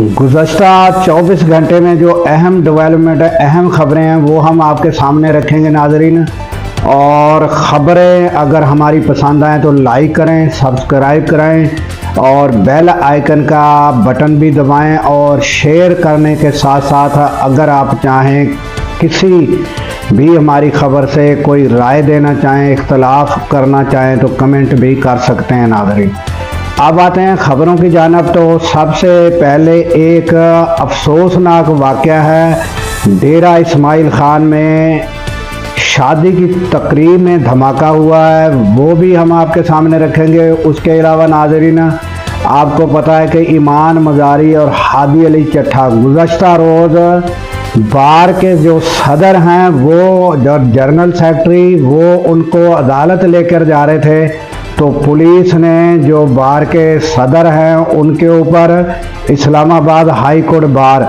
गुज़श्ता 24 घंटे में जो अहम डेवलपमेंट है, अहम खबरें हैं, वो हम आपके सामने रखेंगे नाज़रीन। और ख़बरें अगर हमारी पसंद आएँ तो लाइक करें, सब्सक्राइब करें और बेल आइकन का बटन भी दबाएं। और शेयर करने के साथ साथ अगर आप चाहें किसी भी हमारी ख़बर से कोई राय देना चाहें, इख्तलाफ करना चाहें तो कमेंट भी कर सकते हैं नाज़रीन। अब आते हैं ख़बरों की जानिब। तो सबसे पहले एक अफसोसनाक वाक़या है, डेरा इस्माइल ख़ान में शादी की तकरीब में धमाका हुआ है, वो भी हम आपके सामने रखेंगे। उसके अलावा नाज़रीन, आपको पता है कि ईमान मज़ारी और हादी अली चट्ठा गुज़श्ता रोज़ बार के जो सदर हैं, वो जो जनरल सेक्रेटरी, वो उनको अदालत लेकर जा रहे थे। तो पुलिस ने जो बार के सदर हैं उनके ऊपर, इस्लामाबाद हाई कोर्ट बार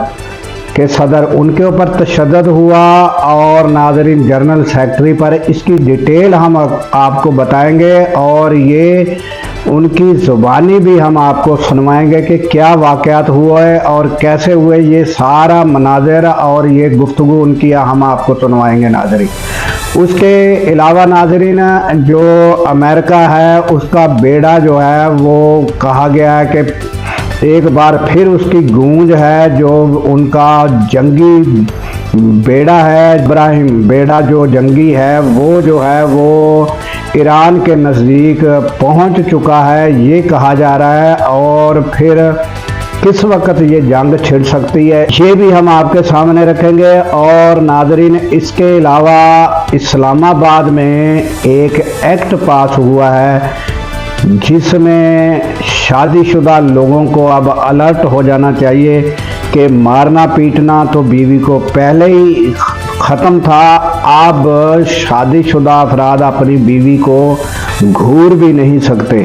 के सदर, उनके ऊपर तशद्दुद हुआ। और नाज़रीन, जनरल सेक्रेटरी पर इसकी डिटेल हम आपको बताएंगे और ये उनकी ज़ुबानी भी हम आपको सुनवाएंगे कि क्या वाक़यात हुआ है और कैसे हुए, ये सारा मनाज़र और ये गुफ्तगू उनकी हम आपको सुनवाएंगे नाज़रीन। उसके अलावा नाज़रीन, जो अमेरिका है उसका बेड़ा जो है वो कहा गया है कि एक बार फिर उसकी गूंज है, जो उनका जंगी बेड़ा है, इब्राहिम बेड़ा जो जंगी है, वो जो है वो ईरान के नज़दीक पहुंच चुका है, ये कहा जा रहा है। और फिर किस वक्त ये जंग छिड़ सकती है, ये भी हम आपके सामने रखेंगे। और नाज़रीन, इसके अलावा इस्लामाबाद में एक एक्ट पास हुआ है जिसमें शादीशुदा लोगों को अब अलर्ट हो जाना चाहिए कि मारना पीटना तो बीवी को पहले ही ख़त्म था, अब शादीशुदा अफराद अपनी बीवी को घूर भी नहीं सकते।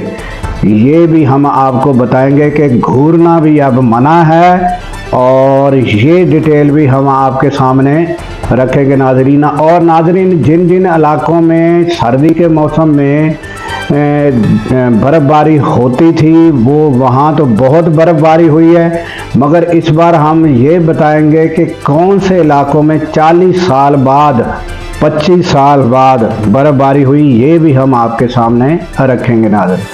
ये भी हम आपको बताएंगे कि घूरना भी अब मना है, और ये डिटेल भी हम आपके सामने रखेंगे नाज़रीन। और नाज़रीन, जिन जिन इलाकों में सर्दी के मौसम में बर्फ़बारी होती थी, वो वहाँ तो बहुत बर्फ़बारी हुई है, मगर इस बार हम ये बताएंगे कि कौन से इलाकों में 40 साल बाद, 25 साल बाद बर्फ़बारी हुई, ये भी हम आपके सामने रखेंगे नाज़रीन।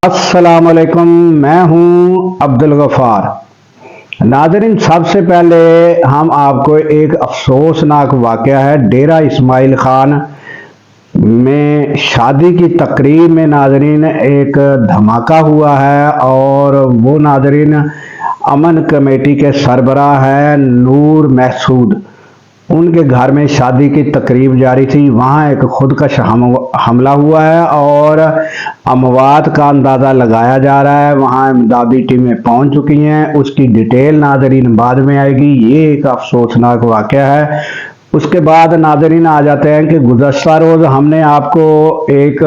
अस्सलाम वालेकुम, मैं हूं अब्दुल गफ़ार। नाज़रीन, सबसे पहले हम आपको एक अफसोसनाक वाक़या है, डेरा इस्माइल ख़ान में शादी की तकरीब में नाज़रीन एक धमाका हुआ है। और वो नाज़रीन अमन कमेटी के सरबराह हैं नूर महसूद, उनके घर में शादी की तकरीब जारी थी, वहाँ एक खुदकश हमला हुआ है और अमवात का अंदाज़ा लगाया जा रहा है। वहाँ इमदादी टीमें पहुँच चुकी हैं, उसकी डिटेल नाज़रीन बाद में आएगी। ये एक अफसोसनाक वाक़या है। उसके बाद नाज़रीन आ जाते हैं कि गुज़श्ता रोज़ हमने आपको एक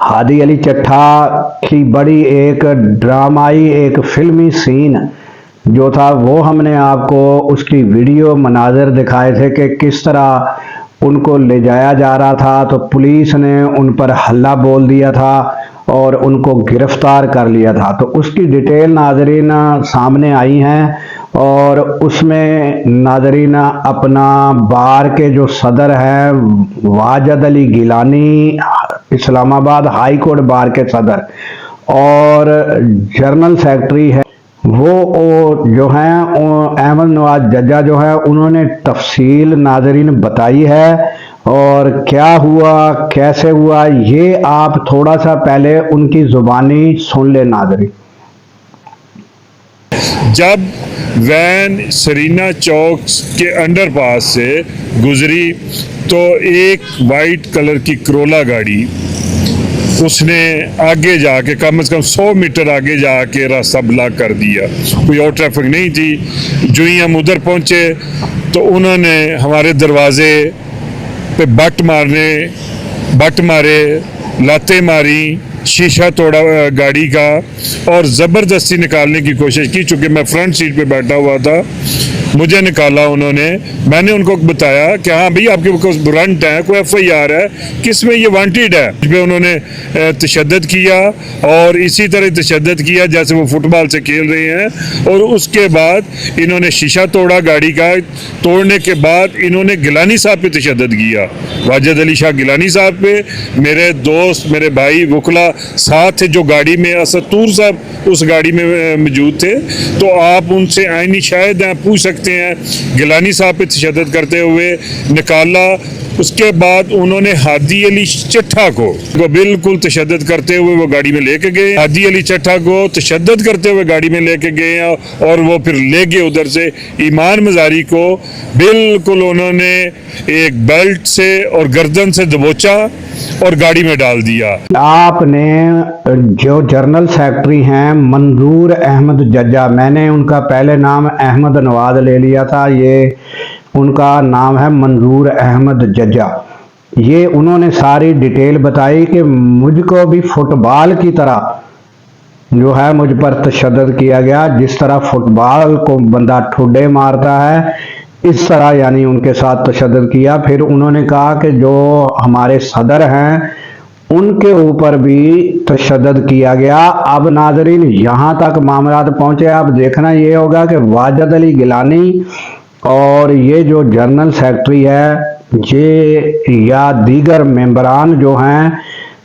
हादी अली चट्ठा की बड़ी एक ड्रामाई, एक फिल्मी सीन जो था, वो हमने आपको उसकी वीडियो मनाज़र दिखाए थे कि किस तरह उनको ले जाया जा रहा था। तो पुलिस ने उन पर हल्ला बोल दिया था और उनको गिरफ्तार कर लिया था। तो उसकी डिटेल नाज़रीन सामने आई हैं। और उसमें नाज़रीन अपना बार के जो सदर हैं वाजद Ali Gilani, Islamabad high court bar के सदर, और जनरल सेक्रेटरी है वो जो हैं अहमद नवाज जज्जा जो है, उन्होंने तफसील नाज़रीन बताई है। और क्या हुआ, कैसे हुआ, ये आप थोड़ा सा पहले उनकी ज़ुबानी सुन ले नाज़रीन। जब वैन सरीना चौक के अंडरपास से गुजरी तो एक वाइट कलर की करोला गाड़ी, उसने आगे जाके कम से कम 100 मीटर आगे जाके रास्ता ब्लॉक कर दिया। कोई और ट्रैफिक नहीं थी। जो ही हम उधर पहुंचे तो उन्होंने हमारे दरवाजे पे बट मारे, लातें मारी शीशा तोड़ा गाड़ी का और ज़बरदस्ती निकालने की कोशिश की। चूँकि मैं फ्रंट सीट पे बैठा हुआ था, मुझे निकाला उन्होंने। मैंने उनको बताया कि हाँ भाई आपके पास वारंट है, कोई FIR है, किस में ये वांटेड है। इस पे उन्होंने तशद्दुद किया और इसी तरह तशद्दुद किया जैसे वो फुटबॉल से खेल रहे हैं। और उसके बाद इन्होंने शीशा तोड़ा गाड़ी का। तोड़ने के बाद इन्होंने गिलानी साहब पे तशद्दुद किया, वाजिद अली शाह गिलानी साहब पे। मेरे दोस्त, मेरे भाई वकला साथ थे जो गाड़ी में, असतूर साहब उस गाड़ी में मौजूद थे, तो आप उनसे आईनी शायद हैं, पूछ सकते हैं। गिलानी साहब पे तशद्दुद करते हुए निकाला। उसके बाद उन्होंने हादी अली चट्ठा को बिल्कुल तशद्दुद करते हुए वो गाड़ी में लेके गए। हादी अली चट्ठा को तशद्दुद करते हुए गाड़ी में लेके गए और वो फिर ले गए उधर से। ईमान मज़ारी को बिल्कुल उन्होंने एक बेल्ट से और गर्दन से दबोचा और गाड़ी में डाल दिया। आपने जो जनरल सेक्रेटरी हैं मंजूर अहमद जज्जा, मैंने उनका पहले नाम अहमद नवाज ले लिया था, ये उनका नाम है मंजूर अहमद जज्जा। ये उन्होंने सारी डिटेल बताई कि मुझको भी फुटबॉल की तरह जो है मुझ पर तशद्दुद किया गया। जिस तरह फुटबॉल को बंदा ठुड्डे मारता है, इस तरह यानी उनके साथ तशद्दुद किया। फिर उन्होंने कहा कि जो हमारे सदर हैं उनके ऊपर भी तशद्दुद किया गया। अब नाजरीन यहाँ तक मामला पहुँचे। अब देखना ये होगा कि वाजिद अली गिलानी और ये जो जनरल सेक्रेटरी है ये या दीगर मेंबरान जो हैं,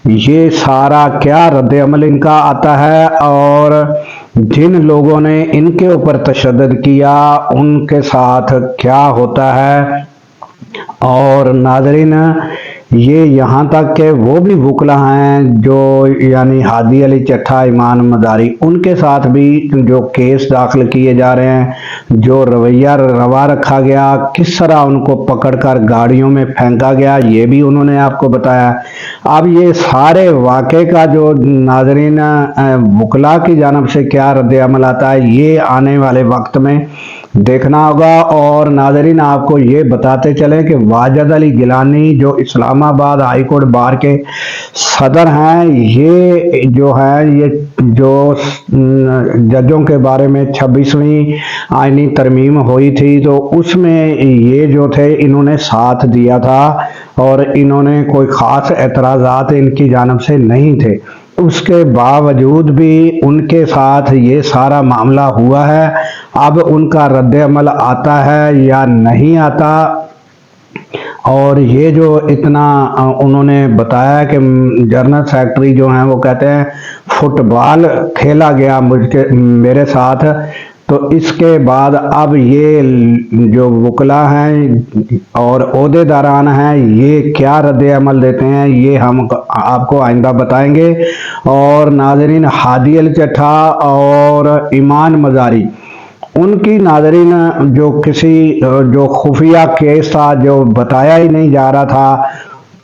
ये सारा क्या रद्द अमल इनका आता है और जिन लोगों ने इनके ऊपर तशद्दुद किया उनके साथ क्या होता है। और नाज़रीन ये यहाँ तक के वो भी वकला हैं जो यानी हादी अली चट्ठा, ईमान मज़ारी, उनके साथ भी जो केस दाखिल किए जा रहे हैं, जो रवैया रवा रखा गया, किस तरह उनको पकड़कर गाड़ियों में फेंका गया, ये भी उन्होंने आपको बताया। अब ये सारे वाक़े का जो नाज़रीन वकला की जानिब से क्या रद्द अमल आता है, ये आने वाले वक्त में देखना होगा। और नाज़रीन आपको ये बताते चलें कि वाजिद अली गिलानी जो इस्लामाबाद हाई कोर्ट बार के सदर हैं, ये जो है ये जो जजों के बारे में 26वीं आईनी तरमीम हुई थी तो उसमें ये जो थे इन्होंने साथ दिया था और इन्होंने कोई ख़ास एतराज़ात इनकी जानिब से नहीं थे। उसके बावजूद भी उनके साथ ये सारा मामला हुआ है। अब उनका रद्द अमल आता है या नहीं आता, और ये जो इतना उन्होंने बताया कि जनरल सेक्रेटरी जो हैं वो कहते हैं फुटबॉल खेला गया मेरे साथ, तो इसके बाद अब ये जो वकला हैं और ओहदेदारान हैं ये क्या रद्द अमल देते हैं ये हम आपको आइंदा बताएंगे। और नाज़रीन हादी अली चट्ठा और ईमान मज़ारी, उनकी नाज़रीन जो किसी जो खुफिया केस था जो बताया ही नहीं जा रहा था,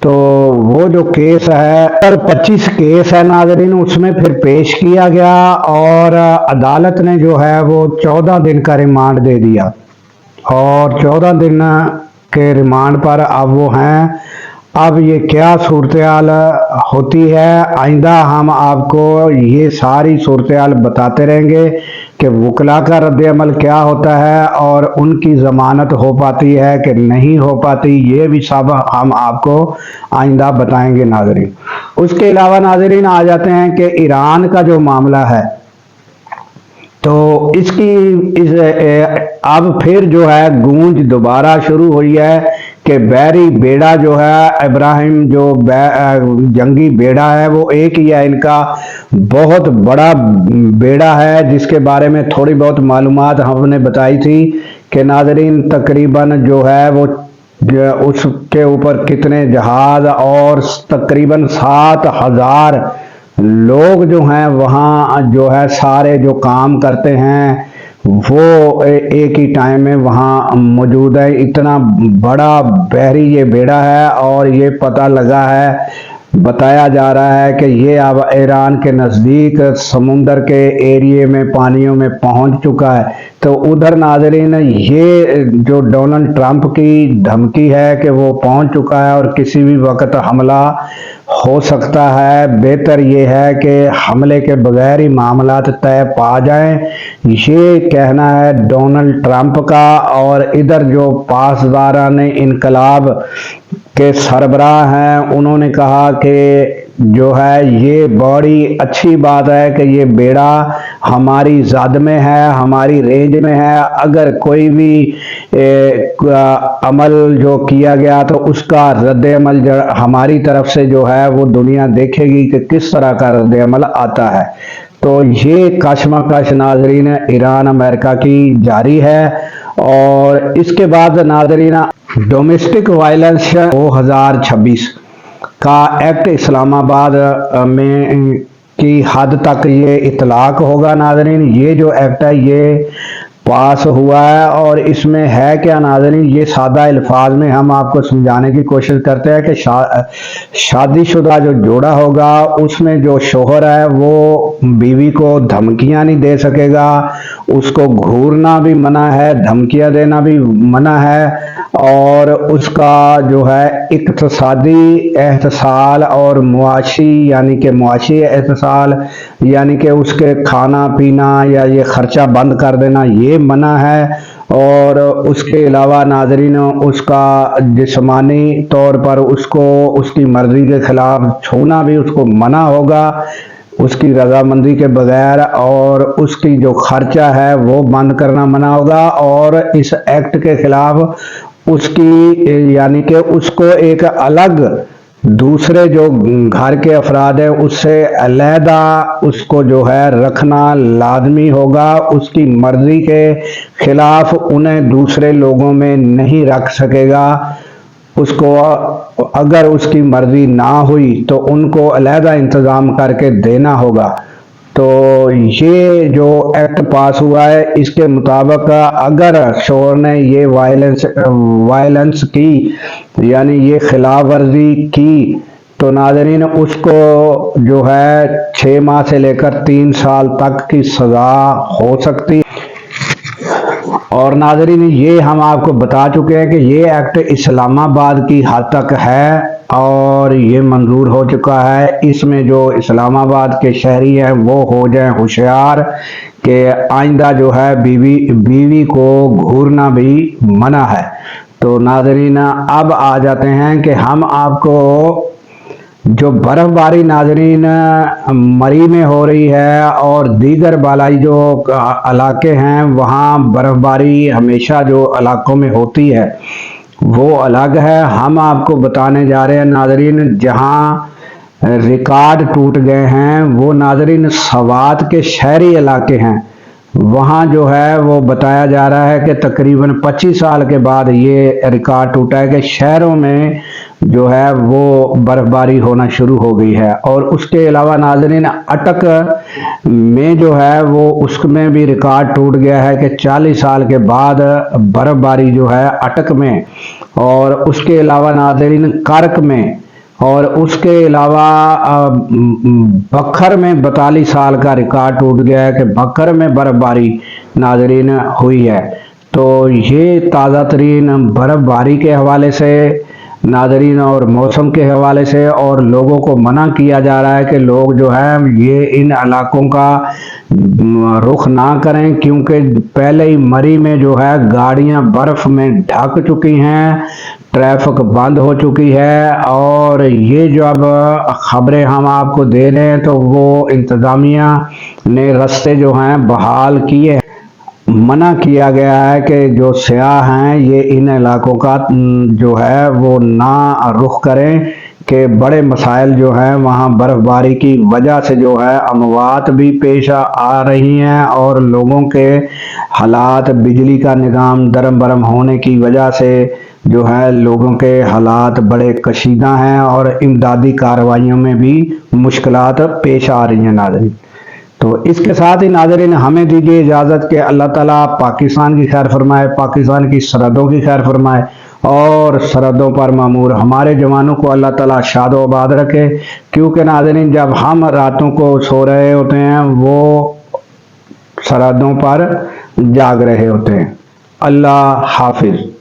तो वो जो केस है 25 केस है नाज़रीन, उसमें फिर पेश किया गया और अदालत ने जो है वो 14 दिन का रिमांड दे दिया और 14 दिन के रिमांड पर अब वो हैं। अब ये क्या सूरत हाल होती है, आइंदा हम आपको ये सारी सूरत हाल बताते रहेंगे कि वकला का रद्द अमल क्या होता है और उनकी ज़मानत हो पाती है कि नहीं हो पाती, ये भी सब हम आपको आइंदा बताएंगे नाज़रीन। उसके अलावा नाज़रीन आ जाते हैं कि ईरान का जो मामला है, तो अब फिर जो है गूंज दोबारा शुरू हुई है कि बहरी बेड़ा जो है इब्राहिम जो जंगी बेड़ा है वो एक ही है, इनका बहुत बड़ा बेड़ा है जिसके बारे में थोड़ी बहुत मालूमात हमने बताई थी कि नाज़रीन तकरीबन जो है वो उसके ऊपर कितने जहाज और तकरीबन 7,000 लोग जो हैं वहाँ जो है सारे जो काम करते हैं वो एक ही टाइम में वहाँ मौजूद है। इतना बड़ा बहरी ये बेड़ा है और ये पता लगा है بتایا جا رہا ہے کہ یہ اب ایران کے نزدیک سمندر کے ایریے میں پانیوں میں پہنچ چکا ہے۔ تو ادھر ناظرین یہ جو ڈونلڈ ٹرمپ کی دھمکی ہے کہ وہ پہنچ چکا ہے اور کسی بھی وقت حملہ ہو سکتا ہے، بہتر یہ ہے کہ حملے کے بغیر ہی معاملات طے پا جائیں، یہ کہنا ہے ڈونلڈ ٹرمپ کا۔ اور ادھر جو پاسداران انقلاب کے سربراہ ہیں انہوں نے کہا کہ جو ہے یہ بڑی اچھی بات ہے کہ یہ بیڑا ہماری زد میں ہے، ہماری رینج میں ہے، اگر کوئی بھی عمل جو کیا گیا تو اس کا رد عمل ہماری طرف سے جو ہے وہ دنیا دیکھے گی کہ کس طرح کا رد عمل آتا ہے۔ تو یہ کشمکش ناظرین ایران امریکہ کی جاری ہے۔ اور اس کے بعد ناظرین ڈومیسٹک وائلنس 2026 کا ایکٹ اسلام آباد میں کی حد تک یہ اطلاق ہوگا ناظرین۔ یہ جو ایکٹ ہے یہ پاس ہوا ہے اور اس میں ہے کیا ناظرین، یہ سادہ الفاظ میں ہم آپ کو سمجھانے کی کوشش کرتے ہیں کہ شادی شدہ جو جوڑا ہوگا اس میں جو شوہر ہے وہ بیوی کو دھمکیاں نہیں دے سکے گا، اس کو گھورنا بھی منع ہے، دھمکیاں دینا بھی منع ہے، اور اس کا جو ہے اقتصادی احتسال اور معاشی یعنی کہ معاشی احتسال یعنی کہ اس کے کھانا پینا یا یہ خرچہ بند کر دینا یہ منع ہے۔ اور اس کے علاوہ ناظرین اس کا جسمانی طور پر اس کو اس کی مرضی کے خلاف چھونا بھی اس کو منع ہوگا اس کی رضامندی کے بغیر، اور اس کی جو خرچہ ہے وہ بند کرنا منع ہوگا۔ اور اس ایکٹ کے خلاف اس کی یعنی کہ اس کو ایک الگ دوسرے جو گھر کے افراد ہیں اس سے علیحدہ اس کو جو ہے رکھنا لازمی ہوگا، اس کی مرضی کے خلاف انہیں دوسرے لوگوں میں نہیں رکھ سکے گا، اس کو اگر اس کی مرضی نہ ہوئی تو ان کو علیحدہ انتظام کر کے دینا ہوگا۔ تو یہ جو ایکٹ پاس ہوا ہے اس کے مطابق اگر شوہر نے یہ وائلنس کی یعنی یہ خلاف ورزی کی تو ناظرین اس کو جو ہے 6 ماہ سے لے کر 3 سال تک کی سزا ہو سکتی ہے۔ اور ناظرین یہ ہم آپ کو بتا چکے ہیں کہ یہ ایکٹ اسلام آباد کی حد تک ہے اور یہ منظور ہو چکا ہے۔ اس میں جو اسلام آباد کے شہری ہیں وہ ہو جائیں ہوشیار کہ آئندہ جو ہے بیوی کو گھورنا بھی منع ہے۔ تو ناظرین اب آ جاتے ہیں کہ ہم آپ کو جو برف باری ناظرین مری میں ہو رہی ہے اور دیگر بالائی جو علاقے ہیں وہاں برف باری ہمیشہ جو علاقوں میں ہوتی ہے وہ الگ ہے۔ ہم آپ کو بتانے جا رہے ہیں ناظرین جہاں ریکارڈ ٹوٹ گئے ہیں وہ ناظرین سوات کے شہری علاقے ہیں، وہاں جو ہے وہ بتایا جا رہا ہے کہ تقریباً 25 سال کے بعد یہ ریکارڈ ٹوٹا ہے کہ شہروں میں جو ہے وہ برف باری ہونا شروع ہو گئی ہے۔ اور اس کے علاوہ ناظرین اٹک میں جو ہے وہ اس میں بھی ریکارڈ ٹوٹ گیا ہے کہ 40 سال کے بعد برف باری جو ہے اٹک میں، اور اس کے علاوہ ناظرین کرک میں، اور اس کے علاوہ بکھر میں 42 سال کا ریکارڈ ٹوٹ گیا ہے کہ بکھر میں برف باری ناظرین ہوئی ہے۔ تو یہ تازہ ترین برف باری کے حوالے سے ناظرین اور موسم کے حوالے سے، اور لوگوں کو منع کیا جا رہا ہے کہ لوگ جو ہے یہ ان علاقوں کا رخ نہ کریں کیونکہ پہلے ہی مری میں جو ہے گاڑیاں برف میں ڈھک چکی ہیں، ٹریفک بند ہو چکی ہے، اور یہ جو اب خبریں ہم آپ کو دے رہے ہیں تو وہ انتظامیہ نے رستے جو ہیں بحال کیے ہیں۔ منع کیا گیا ہے کہ جو سیاح ہیں یہ ان علاقوں کا جو ہے وہ نہ رخ کریں کہ بڑے مسائل جو ہیں وہاں برف باری کی وجہ سے جو ہے اموات بھی پیش آ رہی ہیں، اور لوگوں کے حالات بجلی کا نظام درم برم ہونے کی وجہ سے جو ہے لوگوں کے حالات بڑے کشیدہ ہیں اور امدادی کارروائیوں میں بھی مشکلات پیش آ رہی ہیں ناظرین۔ تو اس کے ساتھ ہی ناظرین ہمیں دیجیے اجازت کہ اللہ تعالیٰ پاکستان کی خیر فرمائے، پاکستان کی سرحدوں کی خیر فرمائے، اور سرحدوں پر معمور ہمارے جوانوں کو اللہ تعالیٰ شاد و آباد رکھے، کیونکہ ناظرین جب ہم راتوں کو سو رہے ہوتے ہیں وہ سرحدوں پر جاگ رہے ہوتے ہیں۔ اللہ حافظ۔